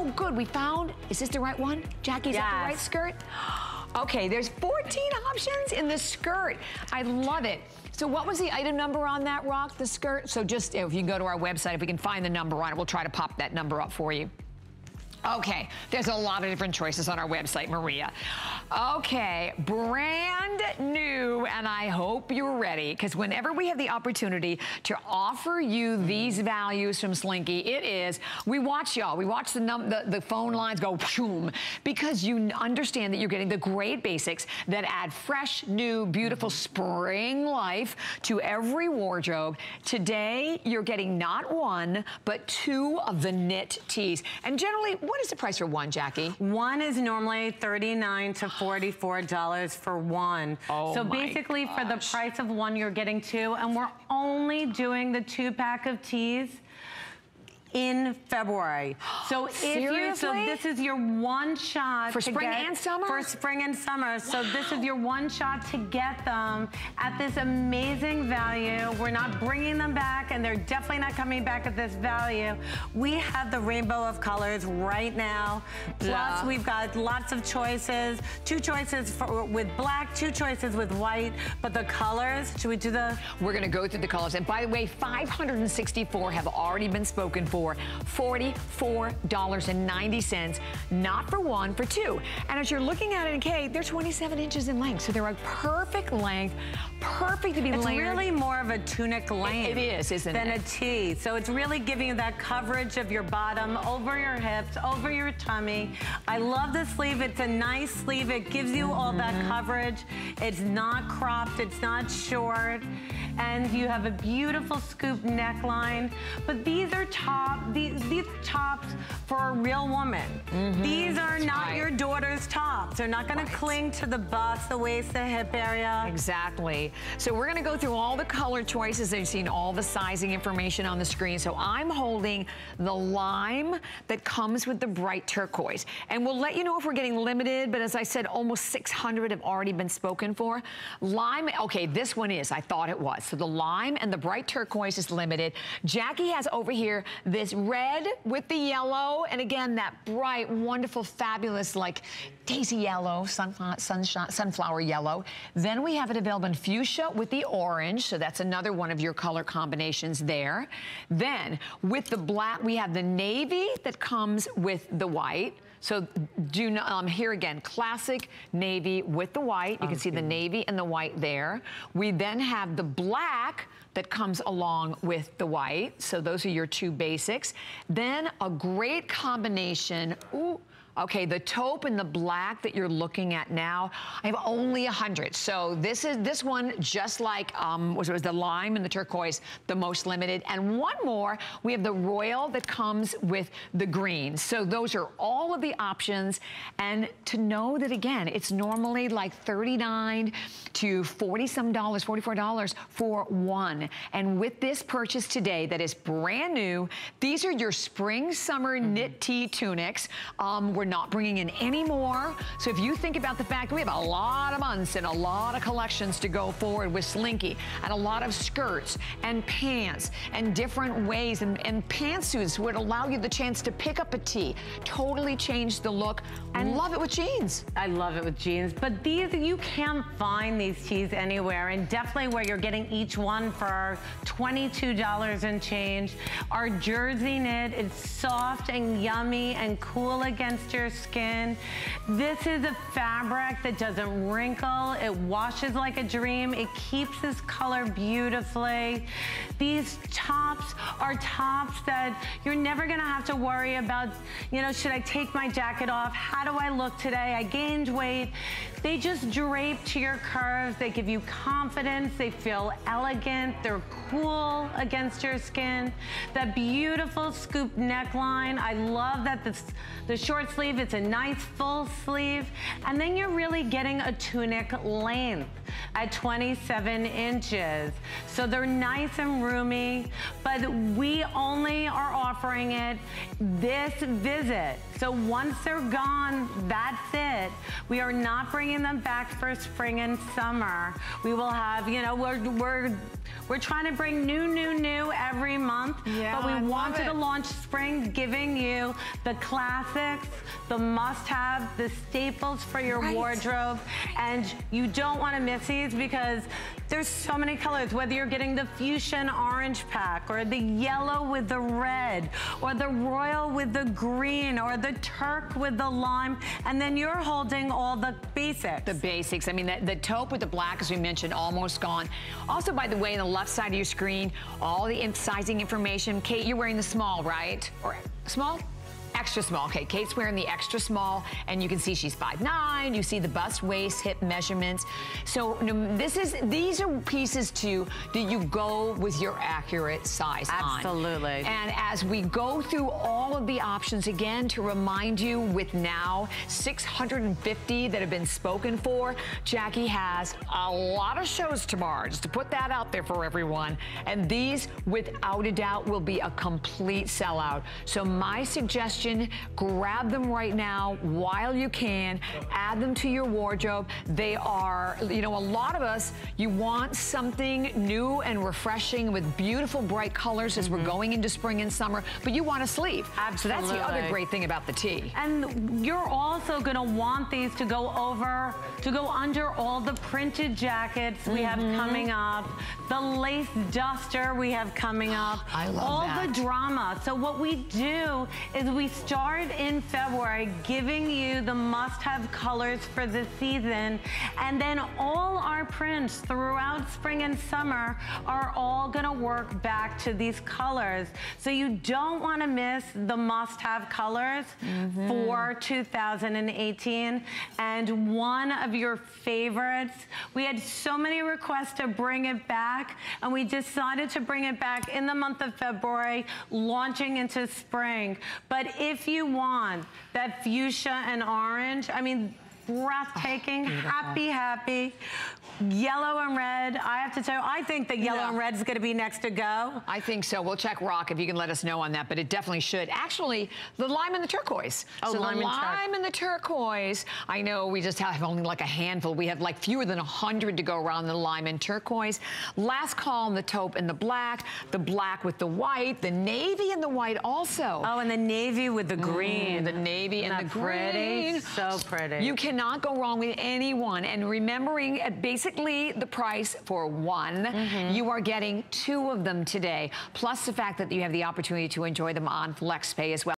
so good. We found, is this the right one? Jackie, is that the right skirt? Okay, there's 14 options in the skirt. I love it. So what was the item number on that, Rock, the skirt? So just, if you can go to our website, if we can find the number on it, we'll try to pop that number up for you. Okay, there's a lot of different choices on our website, Maria. Okay, brand new, and I hope you're ready, because whenever we have the opportunity to offer you these values from Slinky, it is, we watch y'all, we watch the phone lines go boom, because you understand that you're getting the great basics that add fresh, new, beautiful spring life to every wardrobe. Today, you're getting not one, but two of the knit tees. And generally, what is the price for one, Jackie? One is normally $39 to $44 for one. Oh, so basically for the price of one, you're getting two, and we're only doing the 2-pack of tees in February. So so this is your one shot for spring and summer? For spring and summer. Wow. So this is your one shot to get them at this amazing value. We're not bringing them back, and they're definitely not coming back at this value. We have the rainbow of colors right now. Plus we've got lots of choices. 2 choices with black, 2 choices with white, but the colors, should we do the? We're gonna go through the colors. And by the way, 564 have already been spoken for. $44.90, not for one, for two. And as you're looking at it, Kay, they're 27 inches in length, so they're a perfect length, perfect to be layered. It's really more of a tunic length. It is, isn't it? Than a tee. So it's really giving you that coverage of your bottom, over your hips, over your tummy. I love the sleeve. It's a nice sleeve. It gives you all that coverage. It's not cropped. It's not short. And you have a beautiful scoop neckline. But these are these tops for a real woman. These are not your daughter's tops. They're not gonna cling to the bust, the waist, the hip area. Exactly. So we're gonna go through all the color choices. You've seen all the sizing information on the screen. So I'm holding the lime that comes with the bright turquoise. And we'll let you know if we're getting limited, but as I said, almost 600 have already been spoken for. Lime, okay, this one is, I thought it was. So the lime and the bright turquoise is limited. Jackie has over here this red with the yellow, and again, that bright, wonderful, fabulous, like daisy yellow, sunflower yellow. Then we have it available in fuchsia with the orange, so that's another one of your color combinations there. Then with the black, we have the navy that comes with the white. So do not, here again, classic navy with the white. You can see the navy and the white there. We then have the black that comes along with the white. So those are your two basics. Then a great combination, okay, the taupe and the black that you're looking at now, I have only 100. So this one, just like was the lime and the turquoise, the most limited. And one more, we have the royal that comes with the green. So those are all of the options. And to know that, again, it's normally like $39 to $40-some, $44 for one. And with this purchase today that is brand new, these are your spring, summer knit tee tunics. We're not bringing in any more. So if you think about the fact that we have a lot of months and a lot of collections to go forward with Slinky, and a lot of skirts and pants and different ways, and pantsuits would allow you the chance to pick up a tee, totally change the look, and love it with jeans. I love it with jeans, but these, you can't find these tees anywhere, and definitely where you're getting each one for $22 and change. Our jersey knit is soft and yummy and cool against your skin. This is a fabric that doesn't wrinkle. It washes like a dream. It keeps this color beautifully. These tops are tops that you're never gonna have to worry about, you know, should I take my jacket off? How do I look today? I gained weight. They just drape to your curves. They give you confidence. They feel elegant. They're cool against your skin. That beautiful scoop neckline. I love that the short sleeve, it's a nice full sleeve. And then you're really getting a tunic length at 27 inches. So they're nice and roomy, but we only are offering it this visit. So once they're gone, that's it. We are not bringing them back for spring and summer. We will have, you know, we're We're trying to bring new every month. Yeah, but we wanted to launch spring, giving you the classics, the must-have, the staples for your wardrobe. And you don't want to miss these because there's so many colors, whether you're getting the fuchsia and orange pack, or the yellow with the red, or the royal with the green, or the turk with the lime, and then you're holding all the basics. The basics. I mean, the taupe with the black, as we mentioned, almost gone. Also, by the way, on the left side of your screen, all the sizing information. Kate, you're wearing the small, right? Or small? Extra small. Okay, Kate's wearing the extra small, and you can see she's 5'9". You see the bust, waist, hip measurements. So these are pieces too that you go with your accurate size on. Absolutely. And as we go through all of the options again, to remind you, with now 650 that have been spoken for, Jackie has a lot of shows tomorrow, just to put that out there for everyone. And these, without a doubt, will be a complete sellout. So my suggestion, grab them right now while you can. Add them to your wardrobe. They are, you know, a lot of us, you want something new and refreshing with beautiful bright colors as we're going into spring and summer, but you want a sleeve. Absolutely. So that's the other great thing about the tee. And you're also gonna want these to go under all the printed jackets we have coming up, the lace duster we have coming up. I love all that. the drama. So what we do is we start in February giving you the must-have colors for the season, and then all our prints throughout spring and summer are all gonna work back to these colors. So you don't wanna miss the must-have colors for 2018. And one of your favorites, we had so many requests to bring it back, and we decided to bring it back in the month of February, launching into spring. But if you want that fuchsia and orange, I mean, breathtaking, happy, yellow and red. I have to tell you, I think the yellow and red is going to be next to go. I think so. We'll check Rock if you can let us know on that, but it definitely should. Actually, the lime and the turquoise. Oh, so the lime and the turquoise, I know we just have only like a handful. We have like fewer than 100 to go around the lime and turquoise. Last call on the taupe and the black with the white, the navy and the white also. Oh, and the navy with the green. The navy and the Pretty, green. so pretty. You cannot go wrong with any one. And remembering basically the price for one, you are getting 2 of them today, plus the fact that you have the opportunity to enjoy them on FlexPay as well.